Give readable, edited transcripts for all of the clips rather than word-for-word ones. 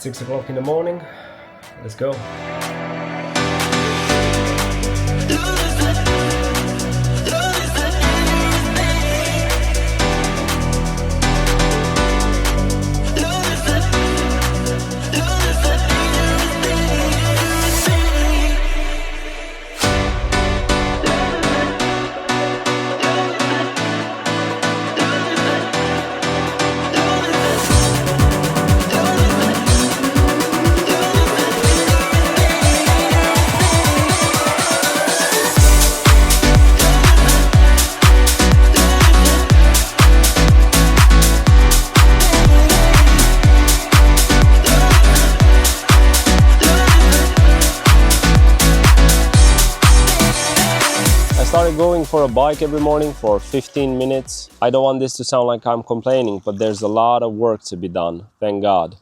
6 o'clock in the morning. Let's go. I started going for a bike every morning for 15 minutes. I don't want this to sound like I'm complaining, but there's a lot of work to be done, thank God.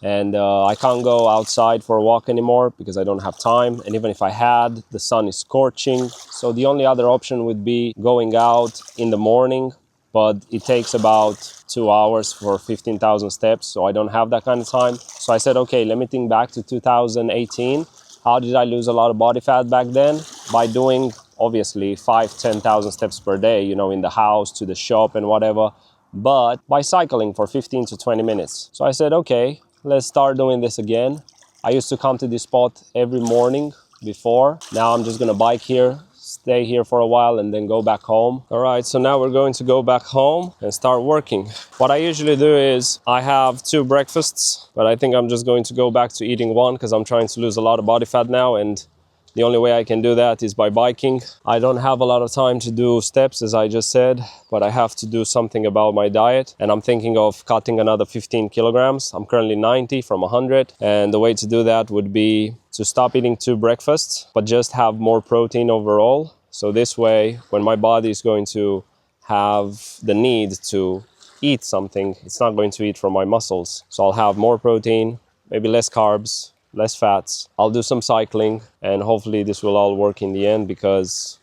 And I can't go outside for a walk anymore because I don't have time. And even if I had, the sun is scorching. So the only other option would be going out in the morning, but it takes about 2 hours for 15,000 steps. So I don't have that kind of time. So I said, okay, let me think back to 2018. How did I lose a lot of body fat back then? By doing obviously 5,000-10,000 steps per day, you know, in the house, to the shop and whatever, but by cycling for 15 to 20 minutes. So I said, okay, let's start doing this again. I used to come to this spot every morning before. Now I'm just gonna bike here, stay here for a while and then go back home. All right, so now we're going to go back home and start working. What I usually do is I have 2 breakfasts, but I think I'm just going to go back to eating 1 because I'm trying to lose a lot of body fat now, and the only way I can do that is by biking. I don't have a lot of time to do steps, as I just said, but I have to do something about my diet. And I'm thinking of cutting another 15 kilograms. I'm currently 90 from 100. And the way to do that would be to stop eating 2 breakfasts, but just have more protein overall. So this way, when my body is going to have the need to eat something, it's not going to eat from my muscles. So I'll have more protein, maybe less carbs, less fats. I'll do some cycling, and hopefully this will all work in the end because,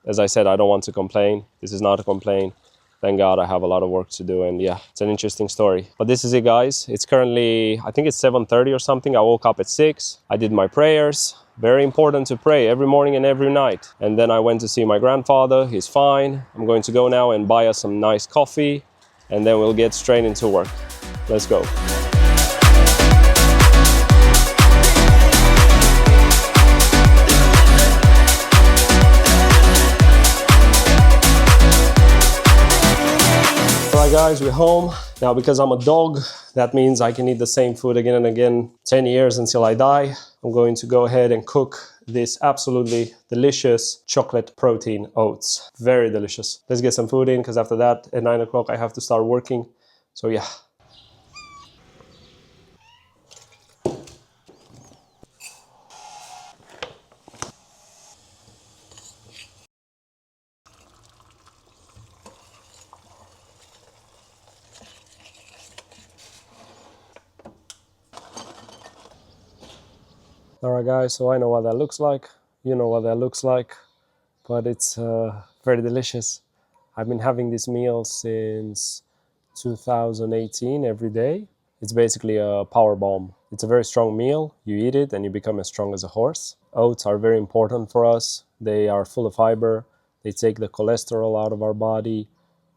as I said, I don't want to complain. This is not a complaint. Thank God I have a lot of work to do, and yeah, it's an interesting story. But this is it, guys. It's currently, I think it's 7:30 or something. I woke up at 6. I did my prayers. Very important to pray every morning and every night. And then I went to see my grandfather. He's fine. I'm going to go now and buy us some nice coffee, and then we'll get straight into work. Let's go. Guys, we're home now. Because I'm a dog, that means I can eat the same food again and again 10 years until I die. I'm going to go ahead and cook this absolutely delicious chocolate protein oats. Very delicious. Let's get some food in, because after that at 9 o'clock I have to start working. So yeah. Alright guys, so I know what that looks like, you know what that looks like, but it's very delicious. I've been having this meal since 2018 every day. It's basically a power bomb. It's a very strong meal. You eat it and you become as strong as a horse. Oats are very important for us. They are full of fiber. They take the cholesterol out of our body.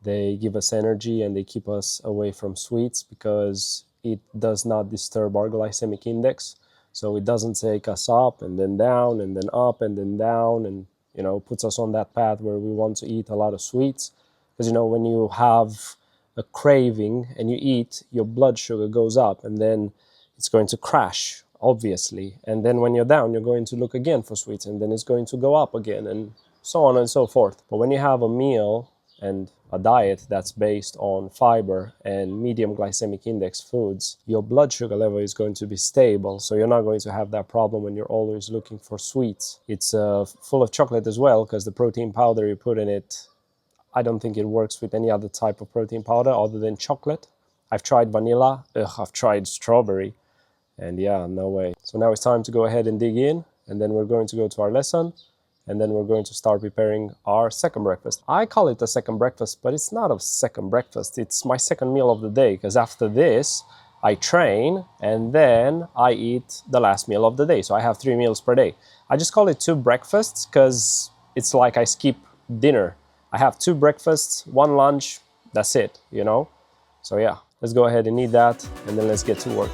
They give us energy, and they keep us away from sweets because it does not disturb our glycemic index. So it doesn't take us up and then down and then up and then down, and, you know, puts us on that path where we want to eat a lot of sweets. Because, you know, when you have a craving and you eat, your blood sugar goes up, and then it's going to crash, obviously. And then when you're down, you're going to look again for sweets, and then it's going to go up again, and so on and so forth. But when you have a meal and a diet that's based on fiber and medium glycemic index foods, your blood sugar level is going to be stable, so you're not going to have that problem when you're always looking for sweets. It's full of chocolate as well, because the protein powder you put in it, I don't think it works with any other type of protein powder other than chocolate. I've tried vanilla, I've tried strawberry, and yeah, no way. So now it's time to go ahead and dig in, and then we're going to go to our lesson. And then we're going to start preparing our second breakfast. I call it a second breakfast, but it's not a second breakfast. It's my second meal of the day, because after this, I train, and then I eat the last meal of the day. So I have 3 meals per day. I just call it 2 breakfasts because it's like I skip dinner. I have 2 breakfasts, 1 lunch, that's it, you know? So yeah, let's go ahead and eat that, and then let's get to work.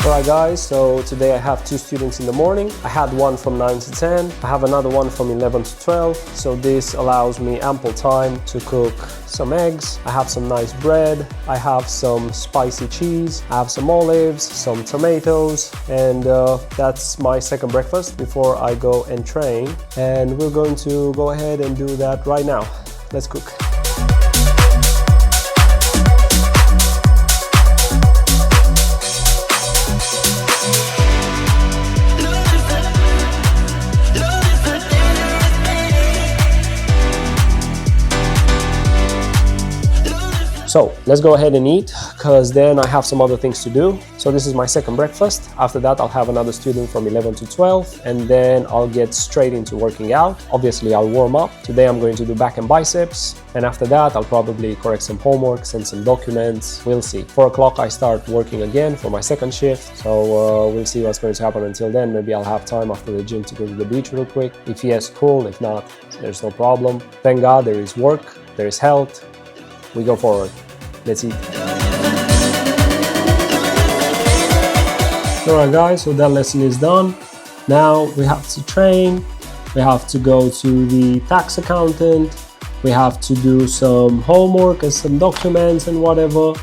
Alright guys, so today I have 2 students in the morning. I had one from 9 to 10. I have another one from 11 to 12. So this allows me ample time to cook some eggs. I have some nice bread. I have some spicy cheese. I have some olives, some tomatoes, and that's my second breakfast before I go and train. And we're going to go ahead and do that right now. Let's cook. So let's go ahead and eat, because then I have some other things to do. So this is my second breakfast. After that, I'll have another student from 11 to 12, and then I'll get straight into working out. Obviously, I'll warm up. Today, I'm going to do back and biceps. And after that, I'll probably correct some homework, send some documents. We'll see. 4 o'clock, I start working again for my second shift. So we'll see what's going to happen until then. Maybe I'll have time after the gym to go to the beach real quick. If yes, cool. If not, there's no problem. Thank God there is work, there is health. We go forward. Let's eat. Alright guys, so that lesson is done. Now we have to train. We have to go to the tax accountant. We have to do some homework and some documents and whatever.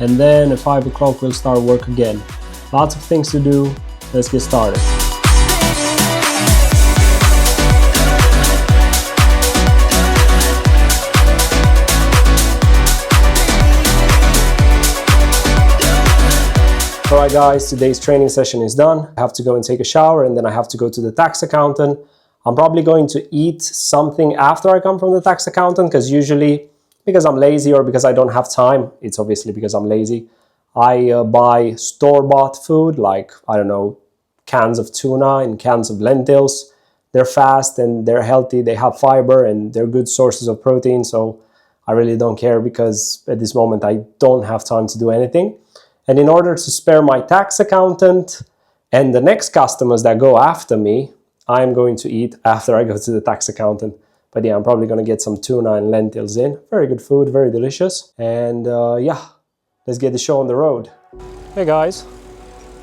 And then at 5 o'clock we'll start work again. Lots of things to do. Let's get started. Alright guys, today's training session is done. I have to go and take a shower, and then I have to go to the tax accountant. I'm probably going to eat something after I come from the tax accountant, because usually, because I'm lazy or because I don't have time, it's obviously because I'm lazy, I buy store-bought food, like, I don't know, cans of tuna and cans of lentils. They're fast and they're healthy, they have fiber, and they're good sources of protein, so I really don't care, because at this moment I don't have time to do anything. And in order to spare my tax accountant and the next customers that go after me, I'm going to eat after I go to the tax accountant. But yeah, I'm probably going to get some tuna and lentils in. Very good food, very delicious. And yeah, let's get the show on the road. Hey guys,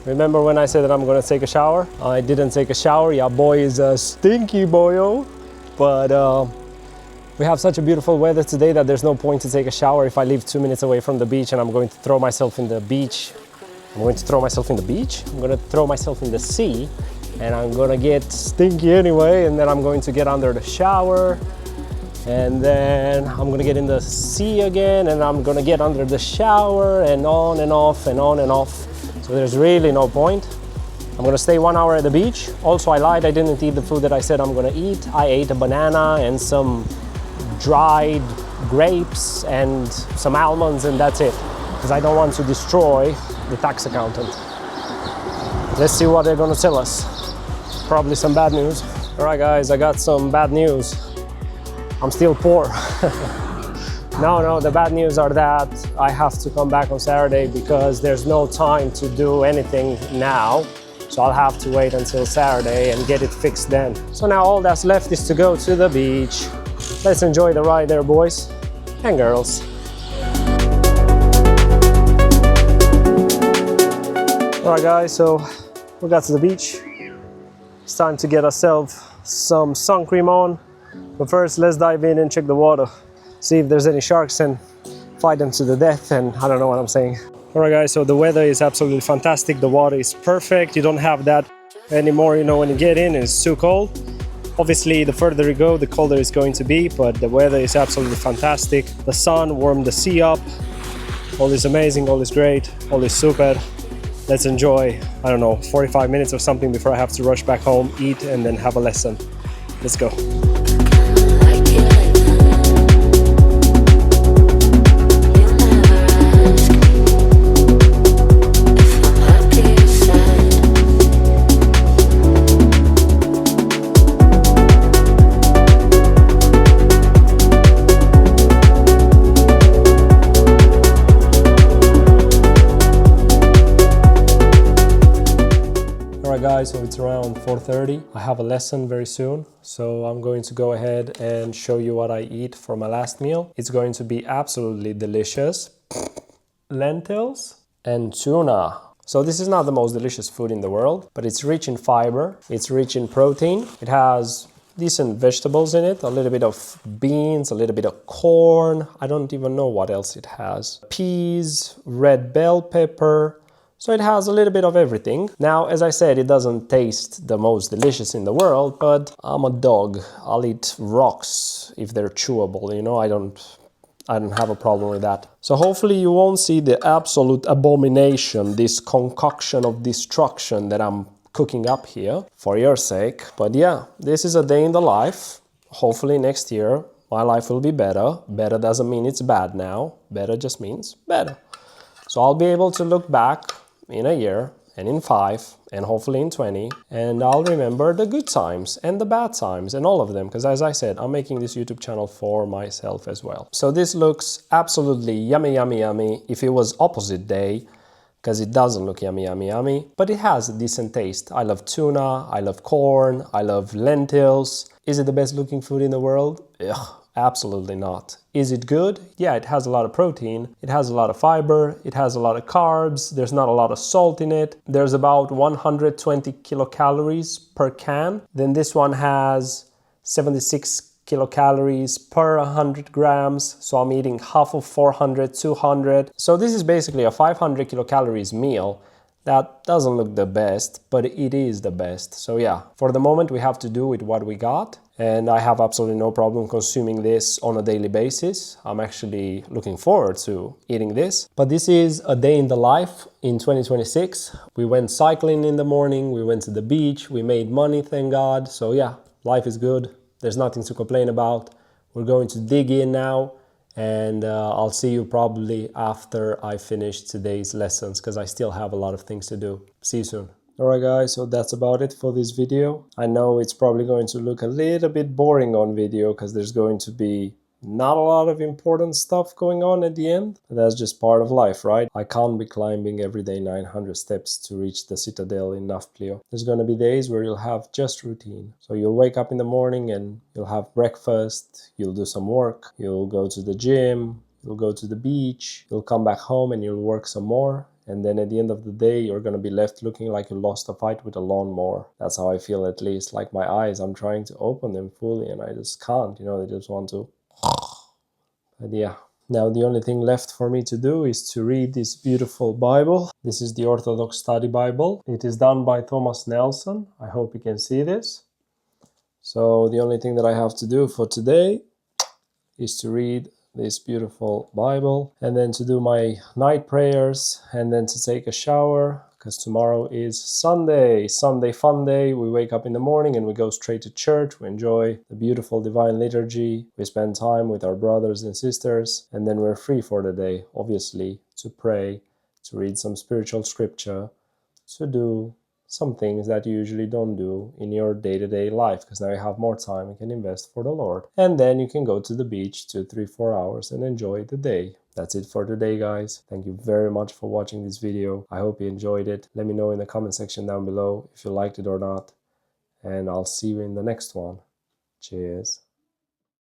remember when I said that I'm going to take a shower? I didn't take a shower. Yeah, boy is a stinky boyo. But we have such a beautiful weather today that there's no point to take a shower if I live 2 minutes away from the beach and I'm going to throw myself in the beach. I'm going to throw myself in the beach? I'm going to throw myself in the sea, and I'm going to get stinky anyway, and then I'm going to get under the shower, and then I'm going to get in the sea again, and I'm going to get under the shower, and on and off and on and off. So there's really no point. I'm gonna stay 1 hour at the beach. Also, I lied, I didn't eat the food that I said I'm gonna eat. I ate a banana and some dried grapes and some almonds, and that's it, because I don't want to destroy the tax accountant. Let's see what they're gonna tell us. Probably some bad news. All right guys, I got some bad news. I'm still poor. No, the bad news are that I have to come back on Saturday because there's no time to do anything now. So I'll have to wait until Saturday and get it fixed then. So now all that's left is to go to the beach. Let's enjoy the ride there, boys and girls. All right guys, so we got to the beach. It's time to get ourselves some sun cream on. But first, let's dive in and check the water. See if there's any sharks and fight them to the death, and I don't know what I'm saying. All right guys, so the weather is absolutely fantastic. The water is perfect. You don't have that anymore, you know, when you get in, it's too cold. Obviously, the further you go, the colder it's going to be, but the weather is absolutely fantastic. The sun warmed the sea up. All is amazing, all is great, all is super. Let's enjoy, I don't know, 45 minutes or something before I have to rush back home, eat, and then have a lesson. Let's go. guys, so it's around 4:30. I have a lesson very soon, so I'm going to go ahead and show you what I eat for my last meal. It's going to be absolutely delicious. Lentils and tuna. So this is not the most delicious food in the world, but it's rich in fiber, it's rich in protein, it has decent vegetables in it, a little bit of beans, a little bit of corn, I don't even know what else it has. Peas, red bell pepper, so it has a little bit of everything. Now, as I said, it doesn't taste the most delicious in the world, but I'm a dog. I'll eat rocks if they're chewable, you know, I don't have a problem with that. So hopefully you won't see the absolute abomination, this concoction of destruction that I'm cooking up here for your sake. But yeah, this is a day in the life. Hopefully next year my life will be better. Better doesn't mean it's bad now. Better just means better. So I'll be able to look back in a year and in 5 and hopefully in 20, and I'll remember the good times and the bad times and all of them, because as I said, I'm making this YouTube channel for myself as well. So this looks absolutely yummy, yummy, yummy if it was opposite day, because it doesn't look yummy, yummy, yummy, but it has a decent taste. I love tuna, I love corn, I love lentils. Is it the best looking food in the world? Ugh. Absolutely not. Is it good? Yeah, it has a lot of protein, it has a lot of fiber, it has a lot of carbs, there's not a lot of salt in it. There's about 120 kilocalories per can. Then this one has 76 kilocalories per 100 grams. So I'm eating half of 400, 200. So this is basically a 500 kilocalories meal. That doesn't look the best, but it is the best. So yeah, for the moment we have to do with what we got. And I have absolutely no problem consuming this on a daily basis. I'm actually looking forward to eating this. But this is a day in the life in 2026. We went cycling in the morning, we went to the beach, we made money, thank God. So yeah, life is good. There's nothing to complain about. We're going to dig in now, and I'll see you probably after I finish today's lessons, because I still have a lot of things to do. See you soon. Alright guys, so that's about it for this video. I know it's probably going to look a little bit boring on video, because there's going to be not a lot of important stuff going on at the end. That's just part of life, right? I can't be climbing every day 900 steps to reach the citadel in Nafplio. There's going to be days where you'll have just routine. So you'll wake up in the morning and you'll have breakfast, you'll do some work, you'll go to the gym, you'll go to the beach, you'll come back home and you'll work some more. And then at the end of the day, you're going to be left looking like you lost a fight with a lawnmower. That's how I feel, at least. Like my eyes, I'm trying to open them fully and I just can't, you know, they just want to. But yeah, now the only thing left for me to do is to read this beautiful Bible. This is the Orthodox Study Bible. It is done by Thomas Nelson. I hope you can see this. So the only thing that I have to do for today is to read this beautiful Bible, and then to do my night prayers, and then to take a shower, because tomorrow is Sunday fun day. We wake up in the morning and we go straight to church. We enjoy the beautiful divine liturgy. We spend time with our brothers and sisters, and then we're free for the day, obviously, to pray, to read some spiritual scripture, to do some things that you usually don't do in your day-to-day life, because now you have more time you can invest for the Lord. And then you can go to the beach 2, 3, 4 hours and enjoy the day. That's it for today, guys. Thank you very much for watching this video. I hope you enjoyed it. Let me know in the comment section down below if you liked it or not. And I'll see you in the next one. Cheers.